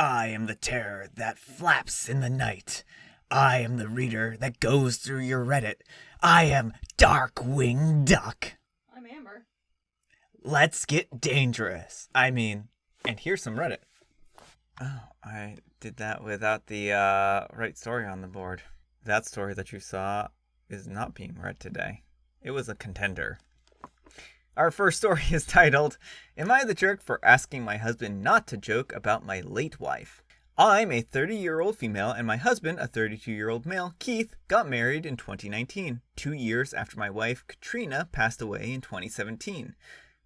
I am the terror that flaps in the night. I am the reader that goes through your Reddit. I am Darkwing Duck. I'm Amber. Let's get dangerous. And here's some Reddit. Oh, I did that without the right story on the board. That story that you saw is not being read today. It was a contender. Our first story is titled, Am I the Jerk for Asking My Husband Not to Joke About My Late Wife? I'm a 30-year-old female and my husband, a 32-year-old male, Keith, got married in 2019, 2 years after my wife, Katrina, passed away in 2017.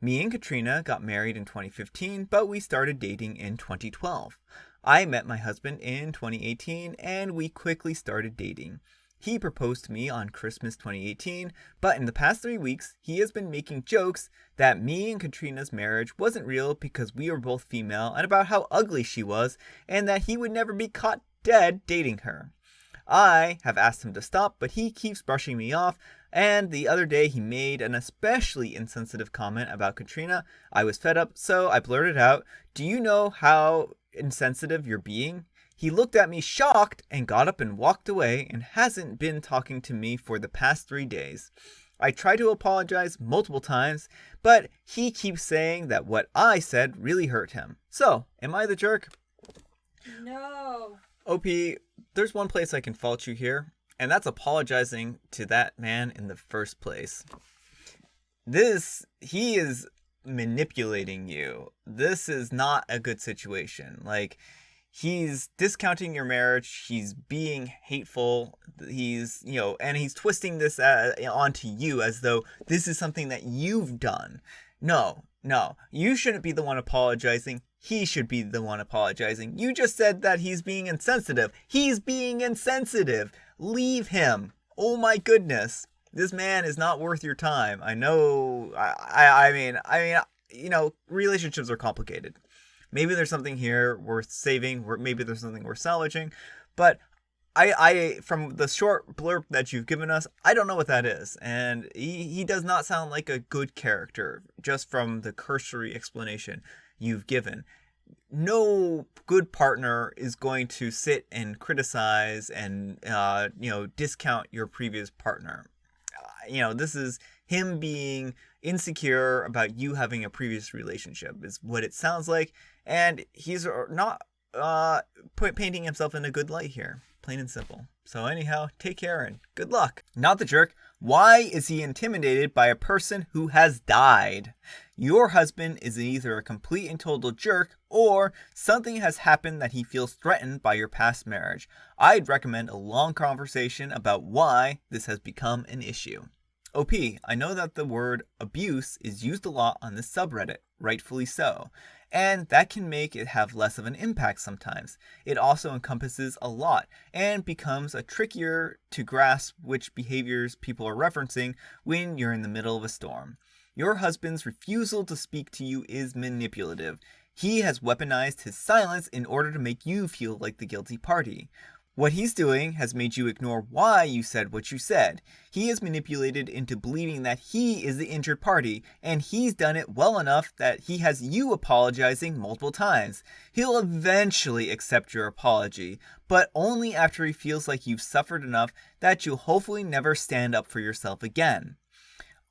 Me and Katrina got married in 2015, but we started dating in 2012. I met my husband in 2018 and we quickly started dating. He proposed to me on Christmas 2018, but in the past 3 weeks, he has been making jokes that me and Katrina's marriage wasn't real because we were both female and about how ugly she was and that he would never be caught dead dating her. I have asked him to stop, but he keeps brushing me off, and the other day he made an especially insensitive comment about Katrina. I was fed up, so I blurted out, "Do you know how insensitive you're being?" He looked at me shocked and got up and walked away and hasn't been talking to me for the past 3 days. I tried to apologize multiple times, but he keeps saying that what I said really hurt him. So, am I the jerk? No. OP, there's one place I can fault you here, and that's apologizing to that man in the first place. He is manipulating you. This is not a good situation. He's discounting your marriage. He's being hateful. And he's twisting this onto you as though this is something that you've done. No. You shouldn't be the one apologizing. He should be the one apologizing. You just said that he's being insensitive. He's being insensitive. Leave him. Oh my goodness. This man is not worth your time. I know. Relationships are complicated. Maybe there's something here worth saving, maybe there's something worth salvaging, but I from the short blurb that you've given us, I don't know what that is, and he does not sound like a good character, just from the cursory explanation you've given. No good partner is going to sit and criticize and, discount your previous partner. This is him being insecure about you having a previous relationship is what it sounds like. And he's not painting himself in a good light here. Plain and simple. So anyhow, take care and good luck. Not the jerk. Why is he intimidated by a person who has died? Your husband is either a complete and total jerk or something has happened that he feels threatened by your past marriage. I'd recommend a long conversation about why this has become an issue. OP, I know that the word abuse is used a lot on this subreddit, rightfully so, and that can make it have less of an impact sometimes. It also encompasses a lot and becomes a trickier to grasp which behaviors people are referencing when you're in the middle of a storm. Your husband's refusal to speak to you is manipulative. He has weaponized his silence in order to make you feel like the guilty party. What he's doing has made you ignore why you said what you said. He is manipulated into believing that he is the injured party, and he's done it well enough that he has you apologizing multiple times. He'll eventually accept your apology, but only after he feels like you've suffered enough that you'll hopefully never stand up for yourself again.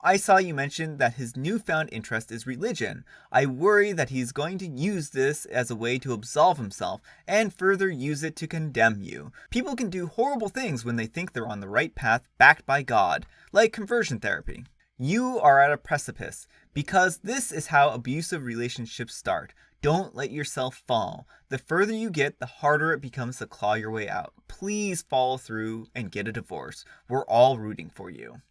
I saw you mention that his newfound interest is religion. I worry that he's going to use this as a way to absolve himself and further use it to condemn you. People can do horrible things when they think they're on the right path backed by God, like conversion therapy. You are at a precipice because this is how abusive relationships start. Don't let yourself fall. The further you get, the harder it becomes to claw your way out. Please follow through and get a divorce. We're all rooting for you.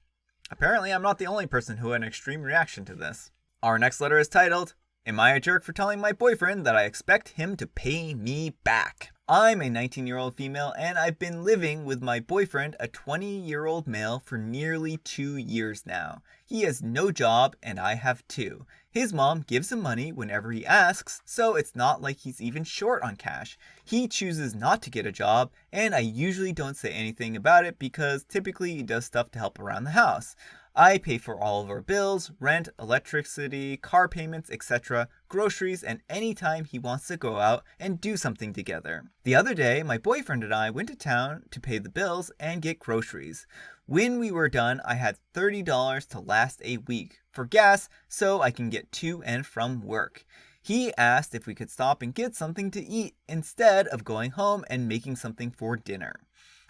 Apparently, I'm not the only person who had an extreme reaction to this. Our next letter is titled, Am I a jerk for telling my boyfriend that I expect him to pay me back? I'm a 19-year-old female and I've been living with my boyfriend, a 20-year-old male, for nearly 2 years now. He has no job and I have two. His mom gives him money whenever he asks, so it's not like he's even short on cash. He chooses not to get a job and I usually don't say anything about it because typically he does stuff to help around the house. I pay for all of our bills, rent, electricity, car payments, etc., groceries, and any time he wants to go out and do something together. The other day, my boyfriend and I went to town to pay the bills and get groceries. When we were done, I had $30 to last a week for gas so I can get to and from work. He asked if we could stop and get something to eat instead of going home and making something for dinner.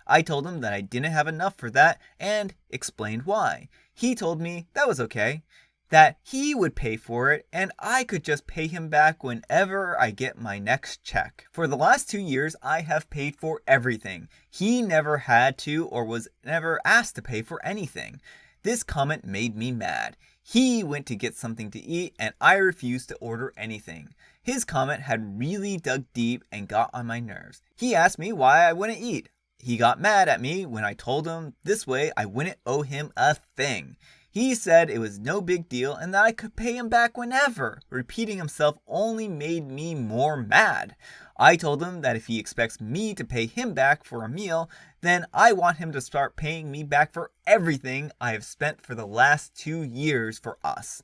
I told him that I didn't have enough for that and explained why. He told me that was okay, that he would pay for it and I could just pay him back whenever I get my next check. For the last 2 years, I have paid for everything. He never had to or was never asked to pay for anything. This comment made me mad. He went to get something to eat and I refused to order anything. His comment had really dug deep and got on my nerves. He asked me why I wouldn't eat. He got mad at me when I told him this way I wouldn't owe him a thing. He said it was no big deal and that I could pay him back whenever. Repeating himself only made me more mad. I told him that if he expects me to pay him back for a meal, then I want him to start paying me back for everything I have spent for the last 2 years for us.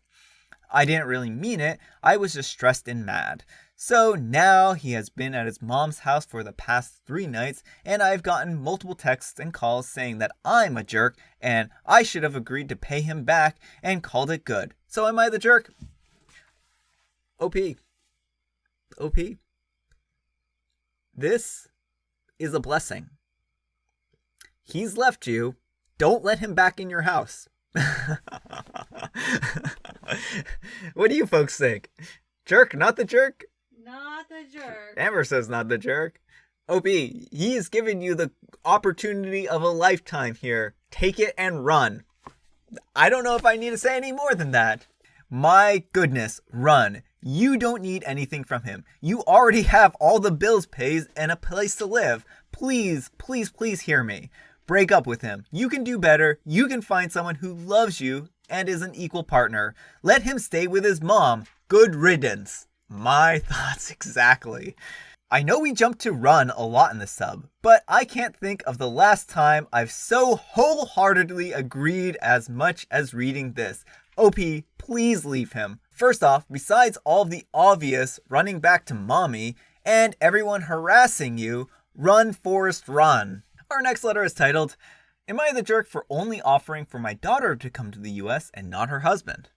I didn't really mean it, I was just stressed and mad. So now he has been at his mom's house for the past 3 nights and I've gotten multiple texts and calls saying that I'm a jerk and I should have agreed to pay him back and called it good. So am I the jerk? OP. This is a blessing. He's left you. Don't let him back in your house. What do you folks think? Jerk, not the jerk? Not the jerk. Amber says not the jerk. OP, he is giving you the opportunity of a lifetime here. Take it and run. I don't know if I need to say any more than that. My goodness, run. You don't need anything from him. You already have all the bills paid and a place to live. Please, please, please hear me. Break up with him. You can do better. You can find someone who loves you and is an equal partner. Let him stay with his mom. Good riddance. My thoughts exactly. I know we jumped to run a lot in the sub, but I can't think of the last time I've so wholeheartedly agreed as much as reading this. OP, please leave him. First off, besides all the obvious running back to mommy and everyone harassing you, run Forrest run. Our next letter is titled, Am I the jerk for only offering for my daughter to come to the US and not her husband?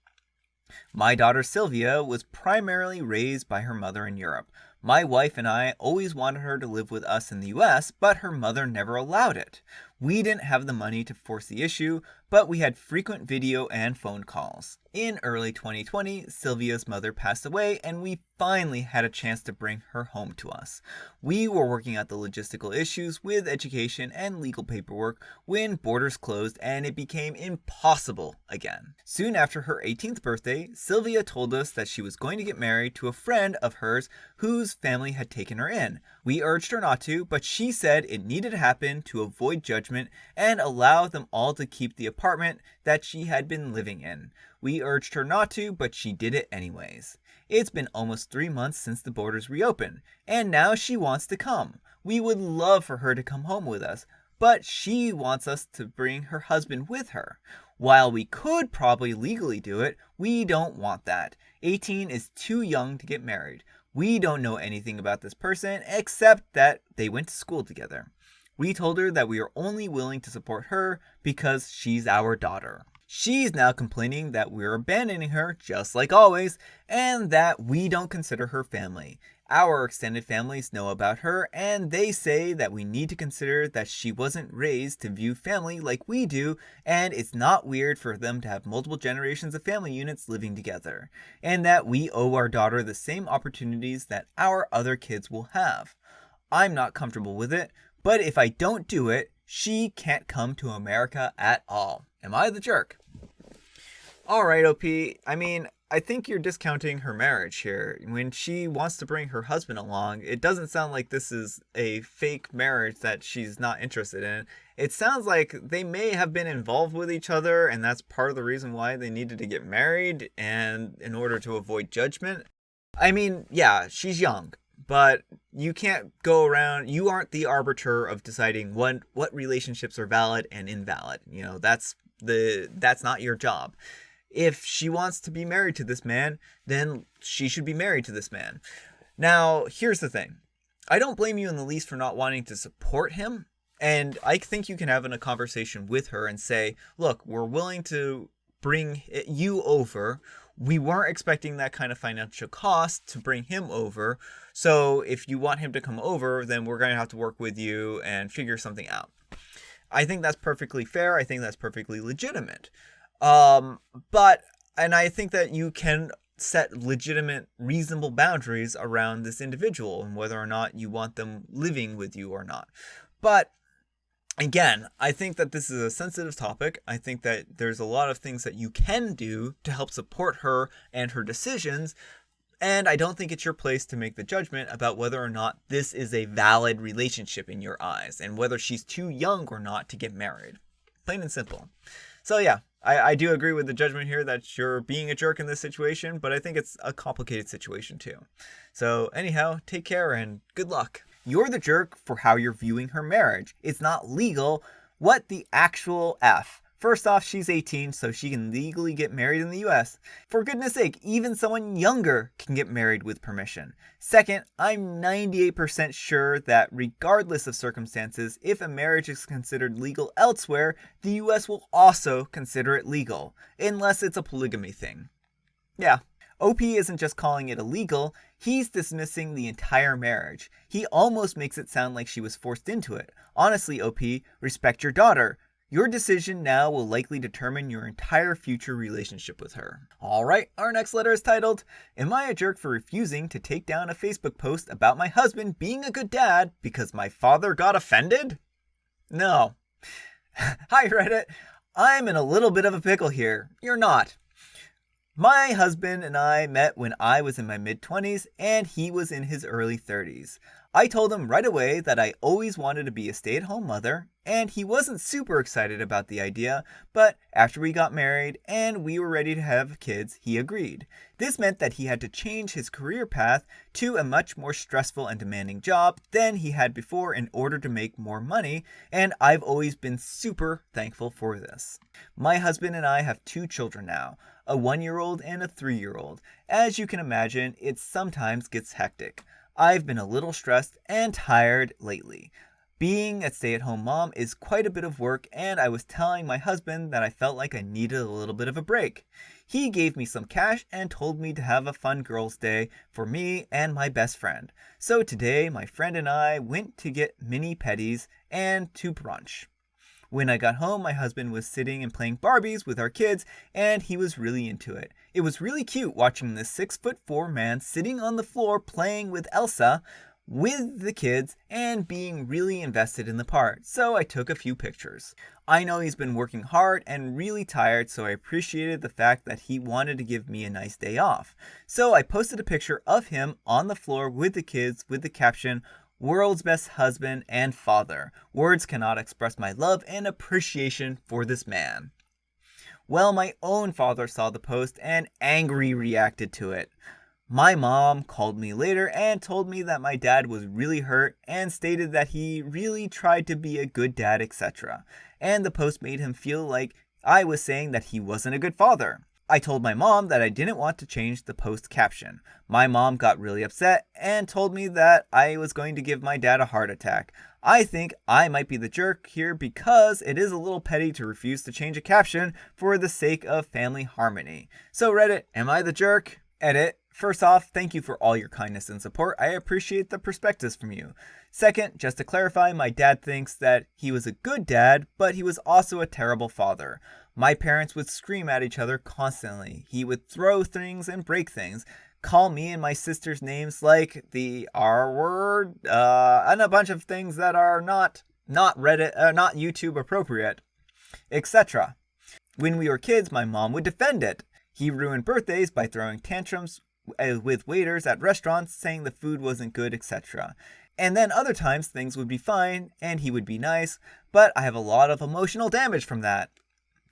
My daughter Sylvia was primarily raised by her mother in Europe. My wife and I always wanted her to live with us in the US, but her mother never allowed it. We didn't have the money to force the issue, but we had frequent video and phone calls. In early 2020, Sylvia's mother passed away and we finally had a chance to bring her home to us. We were working out the logistical issues with education and legal paperwork when borders closed and it became impossible again. Soon after her 18th birthday, Sylvia told us that she was going to get married to a friend of hers whose family had taken her in. We urged her not to, but she said it needed to happen to avoid judgment and allow them all to keep the apartment that she had been living in. We urged her not to, but she did it anyways. It's been almost 3 months since the borders reopened, and now she wants to come. We would love for her to come home with us, but she wants us to bring her husband with her. While we could probably legally do it, we don't want that. 18 is too young to get married. We don't know anything about this person except that they went to school together. We told her that we are only willing to support her because she's our daughter. She's now complaining that we're abandoning her, just like always, and that we don't consider her family. Our extended families know about her, and they say that we need to consider that she wasn't raised to view family like we do, and it's not weird for them to have multiple generations of family units living together, and that we owe our daughter the same opportunities that our other kids will have. I'm not comfortable with it, but if I don't do it, she can't come to America at all. Am I the jerk? Alright, OP. I mean, I think you're discounting her marriage here. When she wants to bring her husband along, it doesn't sound like this is a fake marriage that she's not interested in. It sounds like they may have been involved with each other, and that's part of the reason why they needed to get married, and in order to avoid judgment. I mean, yeah, she's young, but you can't go around, you aren't the arbiter of deciding what relationships are valid and invalid. You know, that's That's not your job. If she wants to be married to this man, then she should be married to this man. Now, here's the thing. I don't blame you in the least for not wanting to support him. And I think you can have a conversation with her and say, look, we're willing to bring you over. We weren't expecting that kind of financial cost to bring him over. So if you want him to come over, then we're going to have to work with you and figure something out. I think that's perfectly fair. I think that's perfectly legitimate. And I think that you can set legitimate, reasonable boundaries around this individual and whether or not you want them living with you or not. But again, I think that this is a sensitive topic. I think that there's a lot of things that you can do to help support her and her decisions. And I don't think it's your place to make the judgment about whether or not this is a valid relationship in your eyes and whether she's too young or not to get married. Plain and simple. So yeah, I do agree with the judgment here that you're being a jerk in this situation, but I think it's a complicated situation too. So anyhow, take care and good luck. You're the jerk for how you're viewing her marriage. It's not legal. What the actual F? First off, she's 18, so she can legally get married in the US. For goodness sake, even someone younger can get married with permission. Second, I'm 98% sure that regardless of circumstances, if a marriage is considered legal elsewhere, the US will also consider it legal, unless it's a polygamy thing. Yeah. OP isn't just calling it illegal, he's dismissing the entire marriage. He almost makes it sound like she was forced into it. Honestly, OP, respect your daughter. Your decision now will likely determine your entire future relationship with her. Alright, our next letter is titled, Am I a jerk for refusing to take down a Facebook post about my husband being a good dad because my father got offended? No. Hi Reddit, I'm in a little bit of a pickle here. You're not. My husband and I met when I was in my mid-20s and he was in his early 30s. I told him right away that I always wanted to be a stay-at-home mother, and he wasn't super excited about the idea, but after we got married and we were ready to have kids, he agreed. This meant that he had to change his career path to a much more stressful and demanding job than he had before in order to make more money, and I've always been super thankful for this. My husband and I have 2 children now, a 1-year-old and a 3-year-old. As you can imagine, it sometimes gets hectic. I've been a little stressed and tired lately. Being a stay-at-home mom is quite a bit of work, and I was telling my husband that I felt like I needed a little bit of a break. He gave me some cash and told me to have a fun girls' day for me and my best friend. So today, my friend and I went to get mini petties and to brunch. When I got home, my husband was sitting and playing Barbies with our kids, and he was really into it. It was really cute watching this 6'4" man sitting on the floor playing with Elsa with the kids and being really invested in the part, so I took a few pictures. I know he's been working hard and really tired, so I appreciated the fact that he wanted to give me a nice day off. So I posted a picture of him on the floor with the kids with the caption, World's best husband and father. Words cannot express my love and appreciation for this man. Well, my own father saw the post and angrily reacted to it. My mom called me later and told me that my dad was really hurt and stated that he really tried to be a good dad, etc. And the post made him feel like I was saying that he wasn't a good father. I told my mom that I didn't want to change the post caption. My mom got really upset and told me that I was going to give my dad a heart attack. I think I might be the jerk here because it is a little petty to refuse to change a caption for the sake of family harmony. So Reddit, am I the jerk? Edit. First off, thank you for all your kindness and support. I appreciate the perspectives from you. Second, just to clarify, my dad thinks that he was a good dad, but he was also a terrible father. My parents would scream at each other constantly. He would throw things and break things, call me and my sister's names like the R word, and a bunch of things that are not Reddit, not YouTube appropriate, etc. When we were kids, my mom would defend it. He ruined birthdays by throwing tantrums with waiters at restaurants, saying the food wasn't good, etc. And then other times things would be fine and he would be nice, but I have a lot of emotional damage from that.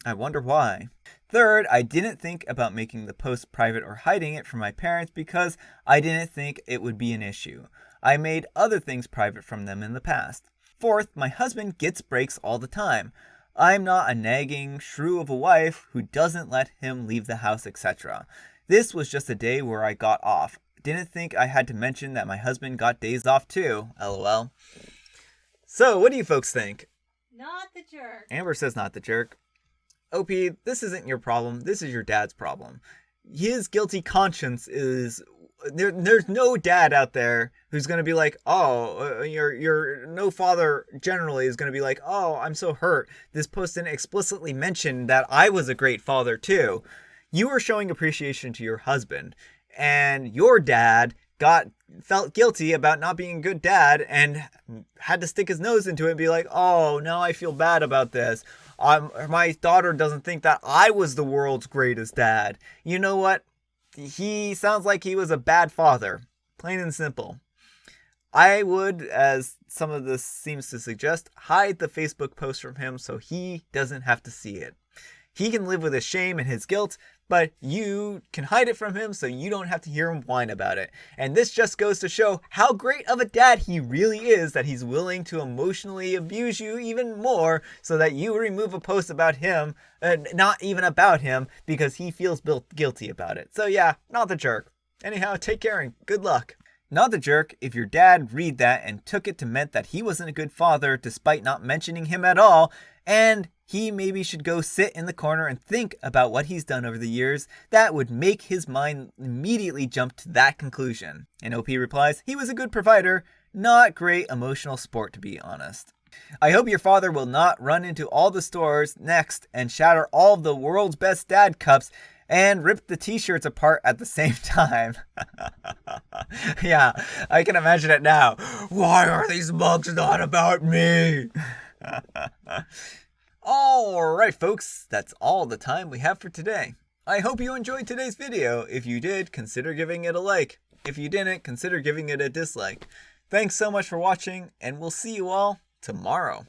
I wonder why. Third, I didn't think about making the post private or hiding it from my parents because I didn't think it would be an issue. I made other things private from them in the past. Fourth, my husband gets breaks all the time. I'm not a nagging shrew of a wife who doesn't let him leave the house, etc. This was just a day where I got off. Didn't think I had to mention that my husband got days off too. LOL. So, what do you folks think? Not the jerk. Amber says not the jerk. OP, this isn't your problem. This is your dad's problem. His guilty conscience is... There's no dad out there who's going to be like, oh, no father generally is going to be like, oh, I'm so hurt. This post didn't explicitly mention that I was a great father too. You were showing appreciation to your husband, and your dad felt guilty about not being a good dad and had to stick his nose into it and be like, oh, now I feel bad about this. My daughter doesn't think that I was the world's greatest dad. You know what? He sounds like he was a bad father. Plain and simple. I would, as some of this seems to suggest, hide the Facebook post from him so he doesn't have to see it. He can live with his shame and his guilt, but you can hide it from him so you don't have to hear him whine about it. And this just goes to show how great of a dad he really is, that he's willing to emotionally abuse you even more so that you remove a post about him, not even about him, because he feels guilty about it. So yeah, not the jerk. Anyhow, take care and good luck. Not the jerk if your dad read that and took it to meant that he wasn't a good father despite not mentioning him at all, and he maybe should go sit in the corner and think about what he's done over the years. That would make his mind immediately jump to that conclusion. And OP replies, he was a good provider, not great emotional sport to be honest. I hope your father will not run into all the stores next and shatter all of the world's best dad cups and rip the t-shirts apart at the same time. Yeah, I can imagine it now. Why are these mugs not about me? Alright folks, that's all the time we have for today. I hope you enjoyed today's video. If you did, consider giving it a like. If you didn't, consider giving it a dislike. Thanks so much for watching, and we'll see you all tomorrow.